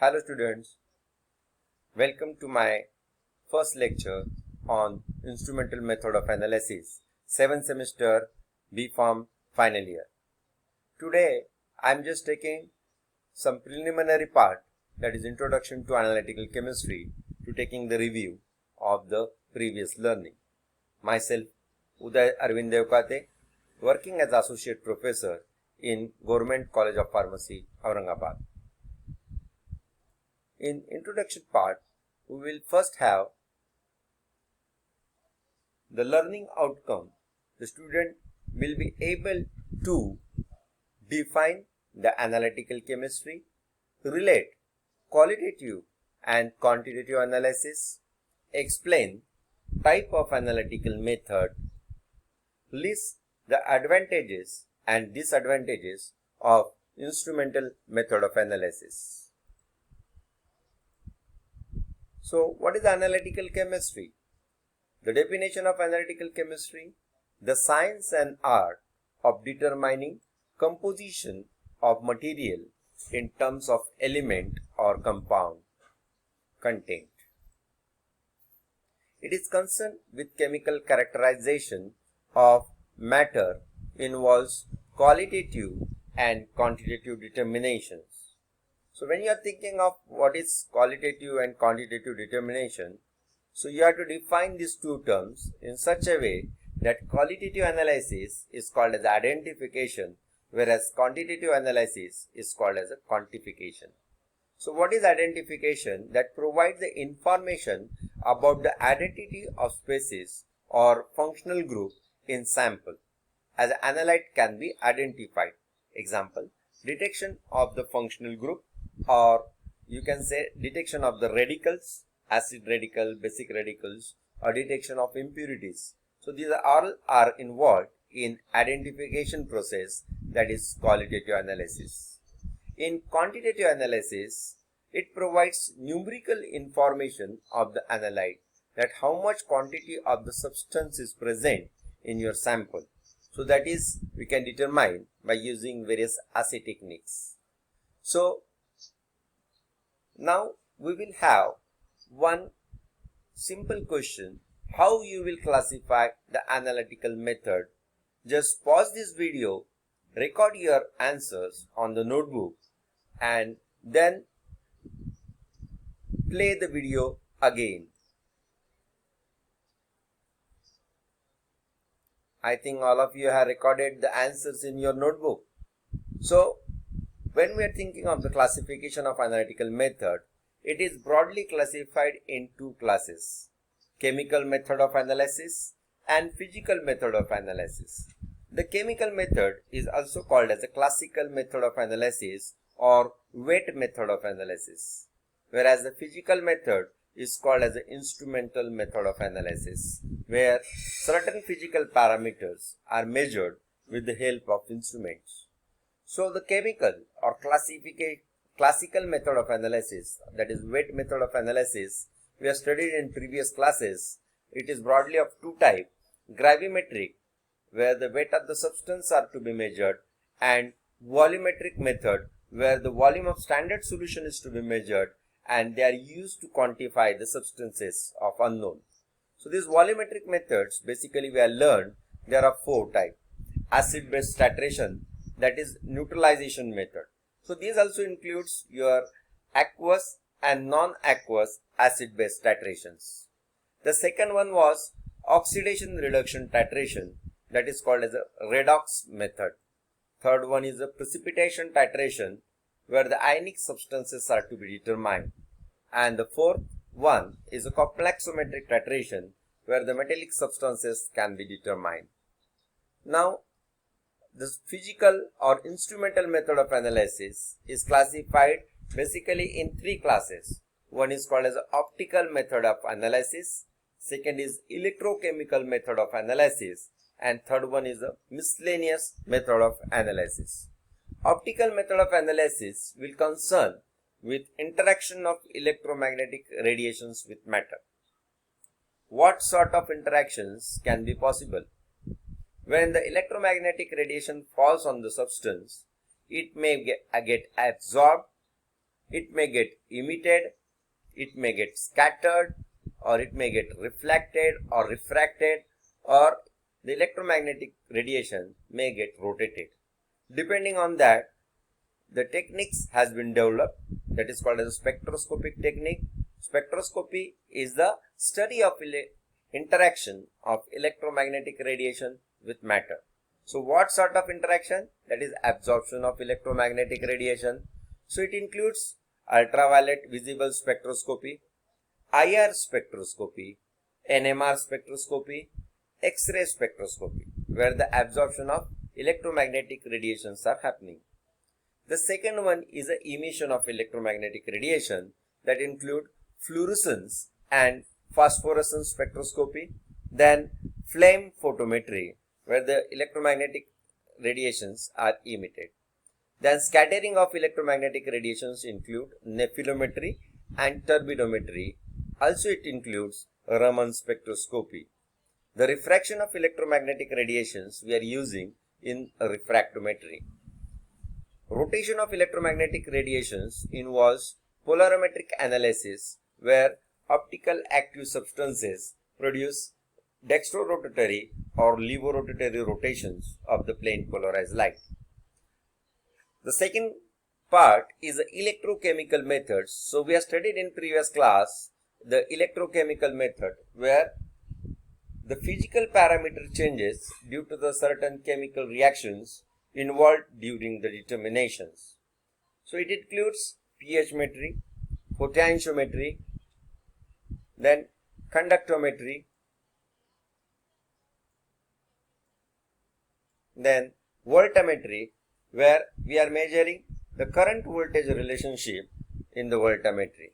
Hello students, welcome to my first lecture on instrumental method of analysis, 7th semester B.Pharm final year. Today I am just taking some preliminary part, that is introduction to analytical chemistry, to taking the review of the previous learning. Myself Uday Arvind Devkate, working as associate professor in Government College of Pharmacy, Aurangabad. In introduction part, we will first have the learning outcome. The student will be able to define the analytical chemistry, relate qualitative and quantitative analysis, explain type of analytical method, list the advantages and disadvantages of instrumental method of analysis. So, what is analytical chemistry? The definition of analytical chemistry: the science and art of determining composition of material in terms of element or compound content. It is concerned with chemical characterization of matter, involves qualitative and quantitative determinations. So when you are thinking of what is qualitative and quantitative determination, so you have to define these two terms in such a way that qualitative analysis is called as identification, whereas quantitative analysis is called as a quantification. So what is identification? That provides the information about the identity of species or functional group in sample, as an analyte can be identified. Example, detection of the functional group, or you can say detection of the radicals, acid radical, basic radicals, or detection of impurities. So these all are involved in identification process, that is qualitative analysis. In quantitative analysis, it provides numerical information of the analyte, that how much quantity of the substance is present in your sample. So that is, we can determine by using various assay techniques. So now we will have one simple question: how you will classify the analytical method. Just pause this video, record your answers on the notebook, and then play the video again. I think all of you have recorded the answers in your notebook. So when we are thinking of the classification of analytical method, it is broadly classified in two classes: chemical method of analysis and physical method of analysis. The chemical method is also called as a classical method of analysis or wet method of analysis, whereas the physical method is called as the instrumental method of analysis, where certain physical parameters are measured with the help of instruments. So the chemical or classical method of analysis, that is wet method of analysis, we have studied in previous classes. It is broadly of two types: gravimetric, where the weight of the substance are to be measured, and volumetric method, where the volume of standard solution is to be measured and they are used to quantify the substances of unknown. So these volumetric methods, basically we have learned there are four types: acid-base titration, that is neutralization method. So these also includes your aqueous and non-aqueous acid-base titrations. The second one was oxidation reduction titration, that is called as a redox method. Third one is a precipitation titration, where the ionic substances are to be determined. And the fourth one is a complexometric titration, where the metallic substances can be determined. Now, the physical or instrumental method of analysis is classified basically in three classes. One is called as optical method of analysis, second is electrochemical method of analysis, and third one is a miscellaneous method of analysis. Optical method of analysis will concern with interaction of electromagnetic radiations with matter. What sort of interactions can be possible? When the electromagnetic radiation falls on the substance, it may get absorbed, it may get emitted, it may get scattered, or it may get reflected or refracted, or the electromagnetic radiation may get rotated. Depending on that, the techniques has been developed, that is called as a spectroscopic technique. Spectroscopy is the study of interaction of electromagnetic radiation with matter. So what sort of interaction? That is absorption of electromagnetic radiation. So it includes ultraviolet visible spectroscopy, IR spectroscopy, NMR spectroscopy, X-ray spectroscopy, where the absorption of electromagnetic radiations are happening. The second one is the emission of electromagnetic radiation, that include fluorescence and phosphorescence spectroscopy, then flame photometry, where the electromagnetic radiations are emitted. Then scattering of electromagnetic radiations include nephelometry and turbidometry. Also it includes Raman spectroscopy. The refraction of electromagnetic radiations we are using in refractometry. Rotation of electromagnetic radiations involves polarimetric analysis, where optical active substances produce dextrorotatory or levorotatory rotations of the plane polarized light. The second part is the electrochemical methods. So we have studied in previous class the electrochemical method, where the physical parameter changes due to the certain chemical reactions involved during the determinations. So it includes pHmetry, potentiometry, then conductometry, then voltammetry, where we are measuring the current voltage relationship in the voltammetry.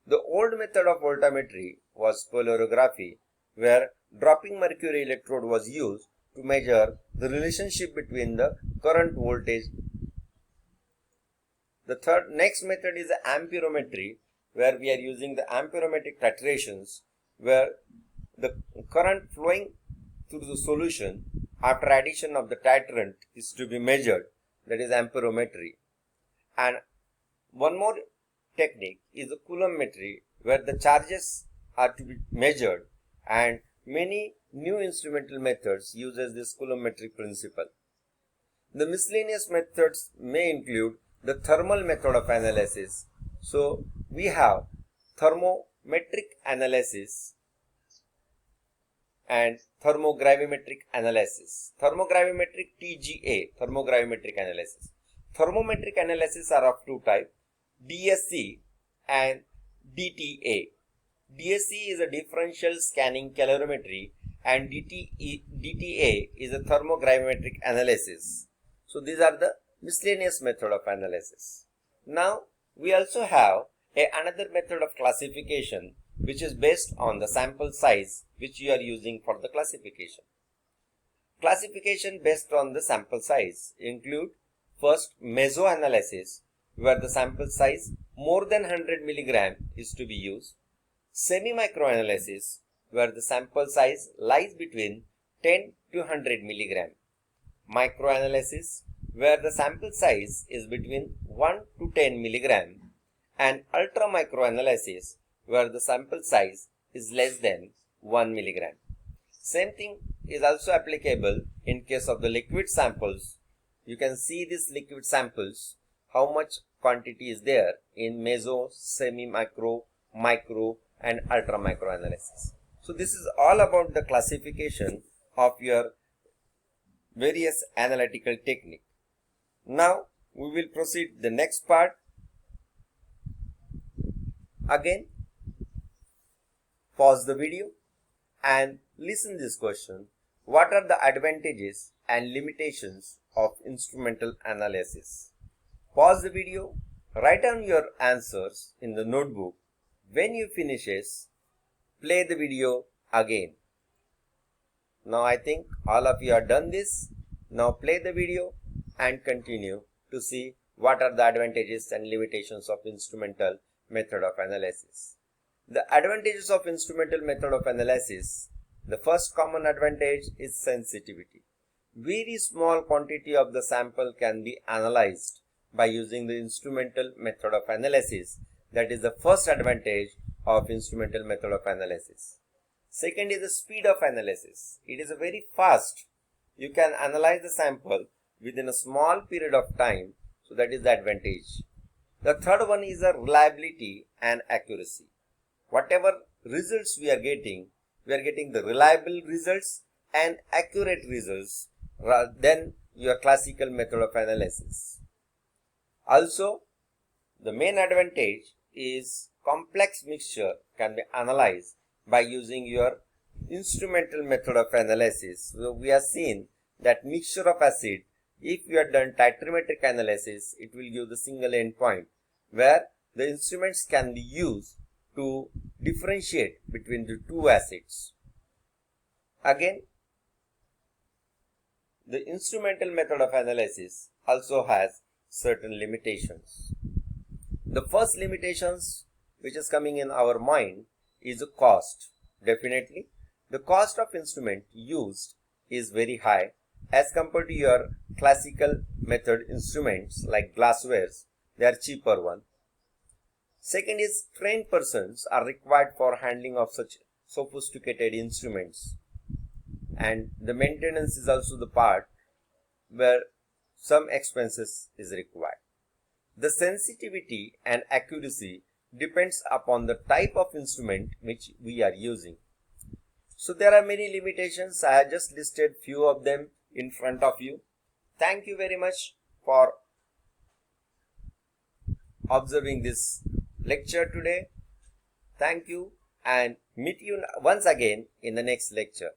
The old method of voltammetry was polarography, where dropping mercury electrode was used to measure the relationship between the current voltage. The next method is the amperometry, where we are using the amperometric titrations, where the current flowing through the solution after addition of the titrant is to be measured, that is amperometry. And one more technique is the coulombmetry, where the charges are to be measured, and many new instrumental methods uses this coulombmetric principle. The miscellaneous methods may include the thermal method of analysis. So we have thermometric analysis and thermogravimetric analysis. Thermogravimetric TGA, thermogravimetric analysis. Thermometric analysis are of two types, DSC and DTA. DSC is a differential scanning calorimetry, and DTA is a thermogravimetric analysis. So these are the miscellaneous method of analysis. Now we also have another method of classification, which is based on the sample size which you are using for the classification. Classification based on the sample size include first mesoanalysis, where the sample size more than 100 milligram is to be used. Semi-microanalysis, where the sample size lies between 10 to 100 milligram. Microanalysis, where the sample size is between 1 to 10 milligram. And ultramicroanalysis, where the sample size is less than 1 milligram. Same thing is also applicable in case of the liquid samples. You can see these liquid samples, how much quantity is there in meso, semi-micro, micro and ultra-micro analysis. So this is all about the classification of your various analytical technique. Now we will proceed the next part. Again, pause the video and listen this question. What are the advantages and limitations of instrumental analysis? Pause the video, write down your answers in the notebook. When you finishes, play the video again. Now I think all of you have done this. Now play the video and continue to see what are the advantages and limitations of instrumental method of analysis. The advantages of instrumental method of analysis. The first common advantage is sensitivity. Very small quantity of the sample can be analyzed by using the instrumental method of analysis. That is the first advantage of instrumental method of analysis. Second is the speed of analysis. It is a very fast. You can analyze the sample within a small period of time. So that is the advantage. The third one is the reliability and accuracy. Whatever results we are getting the reliable results and accurate results rather than your classical method of analysis. Also, the main advantage is complex mixture can be analyzed by using your instrumental method of analysis. So we have seen that mixture of acid, if you have done titrometric analysis, it will give the single endpoint where the instruments can be used to differentiate between the two acids. Again, the instrumental method of analysis also has certain limitations. The first limitations which is coming in our mind is the cost. Definitely, the cost of instrument used is very high as compared to your classical method instruments like glasswares. They are cheaper one. Second is trained persons are required for handling of such sophisticated instruments, and the maintenance is also the part where some expenses is required. The sensitivity and accuracy depends upon the type of instrument which we are using. So there are many limitations. I have just listed few of them in front of you. Thank you very much for observing this lecture today. Thank you and meet you once again in the next lecture.